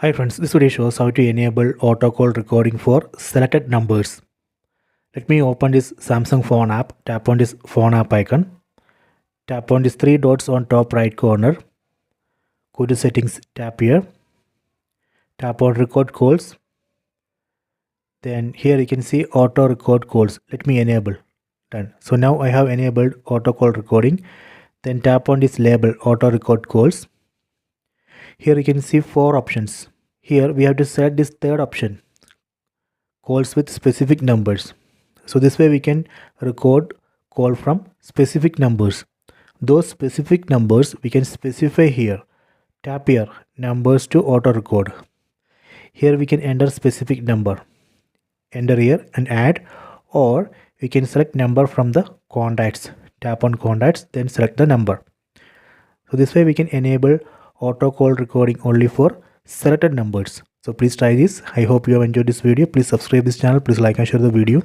Hi friends, this video shows how to enable auto call recording for selected numbers. Let me open this Samsung phone app, tap on this phone app icon, tap on these three dots on top right corner, go to settings, tap here, tap on record calls, then here you can see auto record calls. Let me enable, done. So now I have enabled auto call recording, then tap on this label auto record calls. Here you can see four options. Here we have to select this third option, calls with specific numbers. So this way we can record call from specific numbers. Those specific numbers we can specify here. Tap here, numbers to auto record. Here we can enter specific number. Enter here and add, or we can select number from the contacts. Tap on contacts, then select the number. So this way we can enable auto call recording only for selected numbers. So please try this. I hope you have enjoyed this video. Please subscribe this channel. Please like and share the video.